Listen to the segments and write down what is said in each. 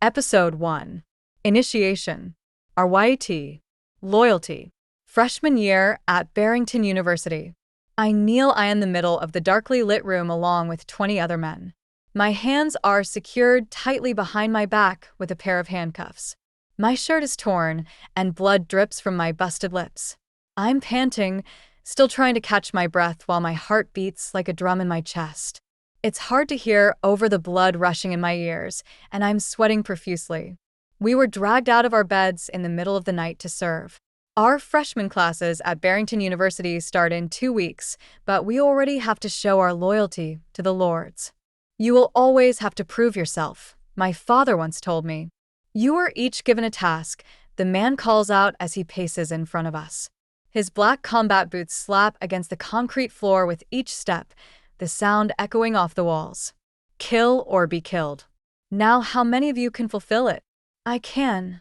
Episode 1. Initiation. RYT. Loyalty. Freshman year at Barrington University. I kneel in the middle of the darkly lit room along with 20 other men. My hands are secured tightly behind my back with a pair of handcuffs. My shirt is torn, and blood drips from my busted lips. I'm panting, still trying to catch my breath while my heart beats like a drum in my chest. It's hard to hear over the blood rushing in my ears, and I'm sweating profusely. We were dragged out of our beds in the middle of the night to serve. Our freshman classes at Barrington University start in 2 weeks, but we already have to show our loyalty to the Lords. You will always have to prove yourself, my father once told me. You are each given a task, the man calls out as he paces in front of us. His black combat boots slap against the concrete floor with each step, the sound echoing off the walls. Kill or be killed. Now, how many of you can fulfill it? I can,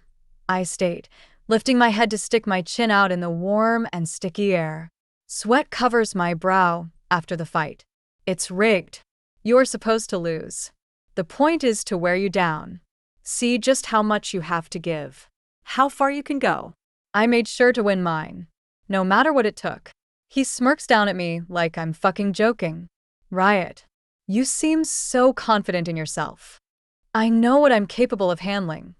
I state, lifting my head to stick my chin out in the warm and sticky air. Sweat covers my brow after the fight. It's rigged. You're supposed to lose. The point is to wear you down. See just how much you have to give. How far you can go. I made sure to win mine, no matter what it took. He smirks down at me like I'm fucking joking. Riot. You seem so confident in yourself. I know what I'm capable of handling,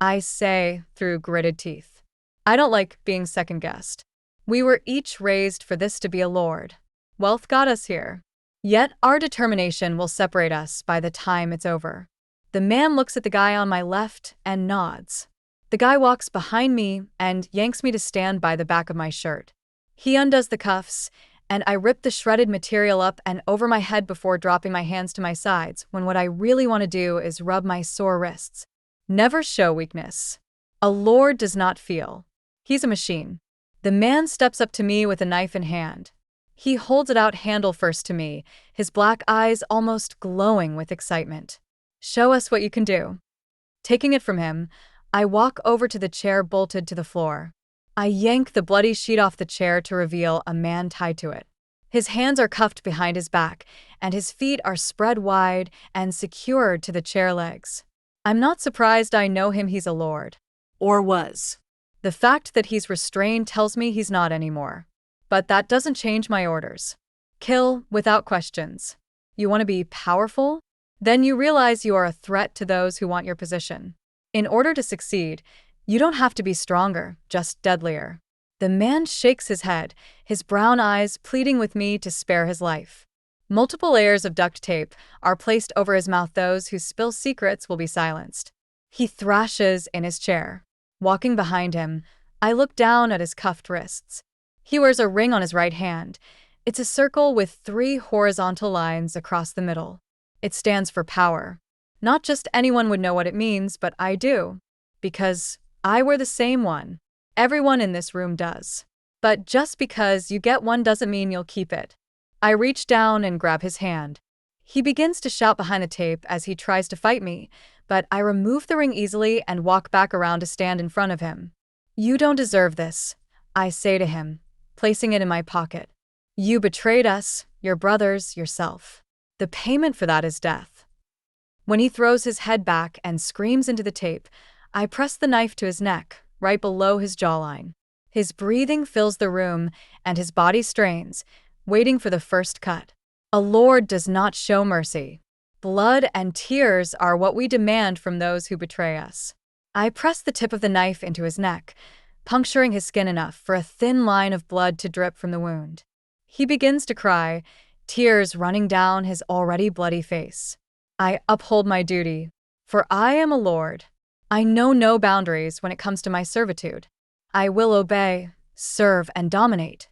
I say through gritted teeth. I don't like being second-guessed. We were each raised for this to be a lord. Wealth got us here. Yet our determination will separate us by the time it's over. The man looks at the guy on my left and nods. The guy walks behind me and yanks me to stand by the back of my shirt. He undoes the cuffs, and I rip the shredded material up and over my head before dropping my hands to my sides when what I really want to do is rub my sore wrists. Never show weakness. A lord does not feel. He's a machine. The man steps up to me with a knife in hand. He holds it out handle first to me, his black eyes almost glowing with excitement. Show us what you can do. Taking it from him, I walk over to the chair bolted to the floor. I yank the bloody sheet off the chair to reveal a man tied to it. His hands are cuffed behind his back, and his feet are spread wide and secured to the chair legs. I'm not surprised I know him. He's a lord. Or was. The fact that he's restrained tells me he's not anymore. But that doesn't change my orders. Kill without questions. You want to be powerful? Then you realize you are a threat to those who want your position. In order to succeed, you don't have to be stronger, just deadlier. The man shakes his head, his brown eyes pleading with me to spare his life. Multiple layers of duct tape are placed over his mouth. Those who spill secrets will be silenced. He thrashes in his chair. Walking behind him, I look down at his cuffed wrists. He wears a ring on his right hand. It's a circle with 3 horizontal lines across the middle. It stands for power. Not just anyone would know what it means, but I do. Because I wear the same one. Everyone in this room does. But just because you get one doesn't mean you'll keep it. I reach down and grab his hand. He begins to shout behind the tape as he tries to fight me, but I remove the ring easily and walk back around to stand in front of him. You don't deserve this, I say to him, placing it in my pocket. You betrayed us, your brothers, yourself. The payment for that is death. When he throws his head back and screams into the tape, I press the knife to his neck, right below his jawline. His breathing fills the room, and his body strains, waiting for the first cut. A lord does not show mercy. Blood and tears are what we demand from those who betray us. I press the tip of the knife into his neck, puncturing his skin enough for a thin line of blood to drip from the wound. He begins to cry, tears running down his already bloody face. I uphold my duty, for I am a lord. I know no boundaries when it comes to my servitude. I will obey, serve, and dominate.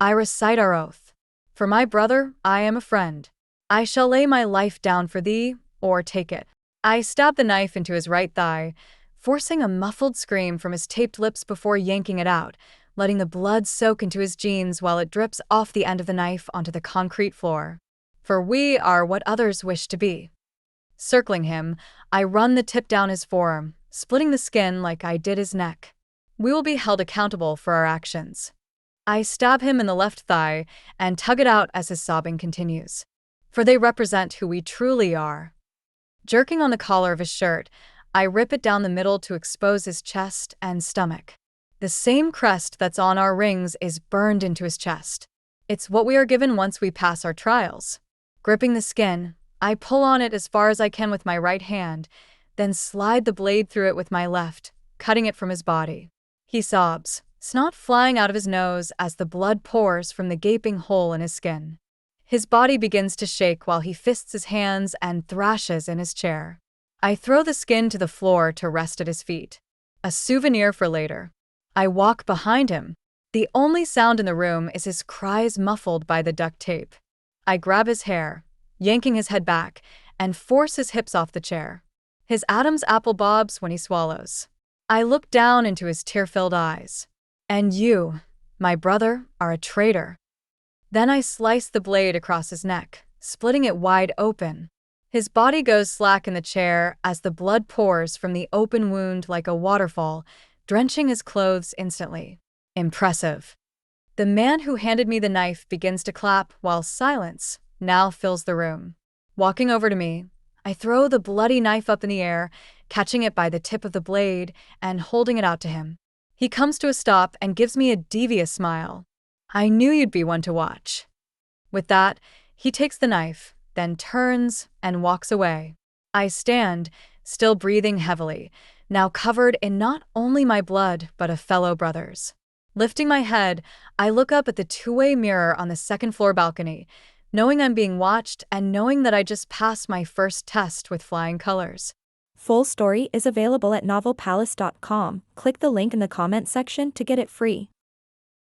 I recite our oath. For my brother, I am a friend. I shall lay my life down for thee, or take it. I stab the knife into his right thigh, forcing a muffled scream from his taped lips before yanking it out, letting the blood soak into his jeans while it drips off the end of the knife onto the concrete floor. For we are what others wish to be. Circling him, I run the tip down his forearm, splitting the skin like I did his neck. We will be held accountable for our actions. I stab him in the left thigh and tug it out as his sobbing continues. For they represent who we truly are. Jerking on the collar of his shirt, I rip it down the middle to expose his chest and stomach. The same crest that's on our rings is burned into his chest. It's what we are given once we pass our trials. Gripping the skin, I pull on it as far as I can with my right hand, then slide the blade through it with my left, cutting it from his body. He sobs, snot flying out of his nose as the blood pours from the gaping hole in his skin. His body begins to shake while he fists his hands and thrashes in his chair. I throw the skin to the floor to rest at his feet. A souvenir for later. I walk behind him. The only sound in the room is his cries muffled by the duct tape. I grab his hair, yanking his head back, and force his hips off the chair. His Adam's apple bobs when he swallows. I look down into his tear-filled eyes. And you, my brother, are a traitor. Then I slice the blade across his neck, splitting it wide open. His body goes slack in the chair as the blood pours from the open wound like a waterfall, drenching his clothes instantly. Impressive. The man who handed me the knife begins to clap while silence now fills the room. Walking over to me, I throw the bloody knife up in the air, catching it by the tip of the blade and holding it out to him. He comes to a stop and gives me a devious smile. I knew you'd be one to watch. With that, he takes the knife, then turns and walks away. I stand, still breathing heavily, now covered in not only my blood but a fellow brother's. Lifting my head, I look up at the two-way mirror on the second-floor balcony, knowing I'm being watched and knowing that I just passed my first test with flying colors. Full story is available at novelpalace.com. Click the link in the comment section to get it free.